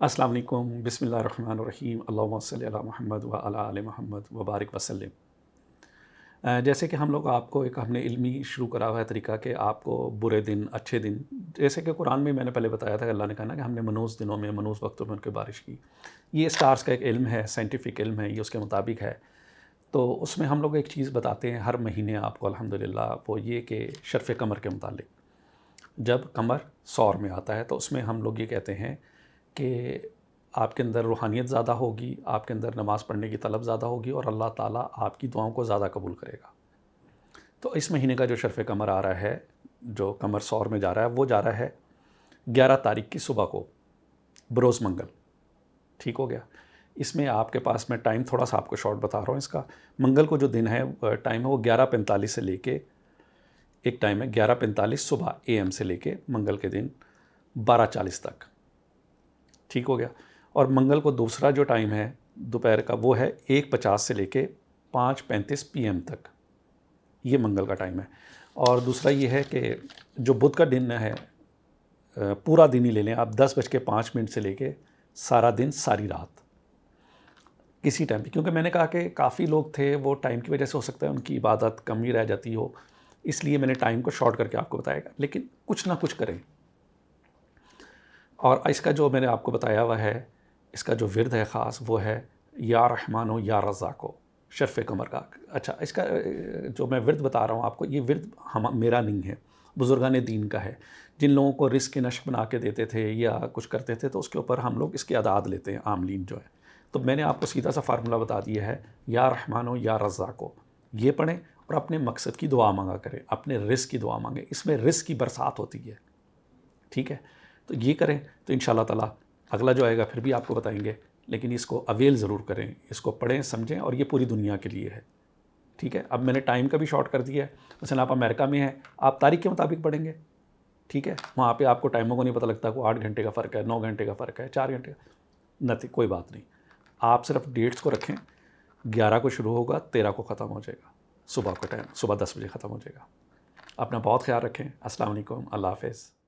अस्सलाम वालेकुम, बिस्मिल्लाहिर्रहमानिर्रहीम, अल्लाहुम्मा सल्लि अला मुहम्मद व अला आलि मुहम्मद व बारिक वसल्लिम। जैसे कि हम लोग आपको एक हमने इल्मी शुरू करा हुआ है तरीका कि आपको बुरे दिन, अच्छे दिन, जैसे कि कुरान में मैंने पहले बताया था कि अल्लाह ने कहा ना कि हमने मनहूस दिनों में, मनहूस वक्तों में उनकी बारिश की। ये स्टार्स का एक इल्म है, साइंटिफिक इल्म है, ये उसके मुताबिक है। तो उसमें हम लोग एक चीज़ बताते हैं हर महीने आपको अल्हम्दुलिल्लाह, वो ये कि शर्फ़ कमर के मुतालिक। जब कमर सौर में आता है तो उसमें हम लोग ये कहते हैं कि आपके अंदर रूहानियत ज़्यादा होगी, आपके अंदर नमाज़ पढ़ने की तलब ज़्यादा होगी और अल्लाह ताला आपकी दुआओं को ज़्यादा कबूल करेगा। तो इस महीने का जो शर्फ़ कमर आ रहा है, जो कमर सौर में जा रहा है, वो जा रहा है 11 तारीख की सुबह को, बरोज़ मंगल। ठीक हो गया। इसमें आपके पास मैं टाइम थोड़ा सा आपको शॉर्ट बता रहा हूँ इसका। मंगल को जो दिन है, टाइम है वो 11:45 से लेके, एक टाइम है 11:45 सुबह AM से लेके मंगल के दिन 12:40 तक। ठीक हो गया। और मंगल को दूसरा जो टाइम है दोपहर का, वो है 1:50 से लेके 5:35 PM तक। ये मंगल का टाइम है। और दूसरा ये है कि जो बुध का दिन है, पूरा दिन ही ले लें आप, 10:05 से लेके सारा दिन, सारी रात, किसी टाइम पे। क्योंकि मैंने कहा कि काफ़ी लोग थे, वो टाइम की वजह से हो सकता है उनकी इबादत कम ही रह जाती हो, इसलिए मैंने टाइम को शॉर्ट करके आपको बताया। लेकिन कुछ ना कुछ करें। और इसका जो मैंने आपको बताया हुआ है, इसका जो विर्द है ख़ास, वो है या रहमानो या रज़्ज़ाक़ो, शर्फ़ कमर का। अच्छा, इसका जो मैं विर्द बता रहा हूँ आपको, ये विर्द मेरा नहीं है, बुज़ुर्गान दीन का है। जिन लोगों को रिस्क नश्क बना के देते थे या कुछ करते थे, तो उसके ऊपर हम लोग इसके अदाद लेते हैं, आमलीन जो है। तो मैंने आपको सीधा सा फार्मूला बता दिया है, या रहमानो या रज़्ज़ाक़ो। ये पढ़ें और अपने मकसद की दुआ मांगा करें, अपने रिस्क की दुआ मांगें। इसमें रिस्क की बरसात होती है। ठीक है। तो ये करें तो इंशाअल्लाह ताला अगला जो आएगा फिर भी आपको बताएंगे, लेकिन इसको अवेल ज़रूर करें, इसको पढ़ें, समझें, और ये पूरी दुनिया के लिए है। ठीक है। अब मैंने टाइम का भी शॉर्ट कर दिया है। मसलन आप अमेरिका में हैं, आप तारीख के मुताबिक पढ़ेंगे। ठीक है। वहाँ पे आपको टाइमों को नहीं पता लगता, को 8 घंटे का फ़र्क है, 9 घंटे का फ़र्क है, 4 घंटे का, नथिंग, कोई बात नहीं। आप सिर्फ डेट्स को रखें। 11 को शुरू होगा, 13 को ख़त्म हो जाएगा, सुबह का टाइम, सुबह 10 बजे ख़त्म हो जाएगा। अपना बहुत ख्याल रखें। अस्सलाम वालेकुम, अल्लाह हाफ़िज़।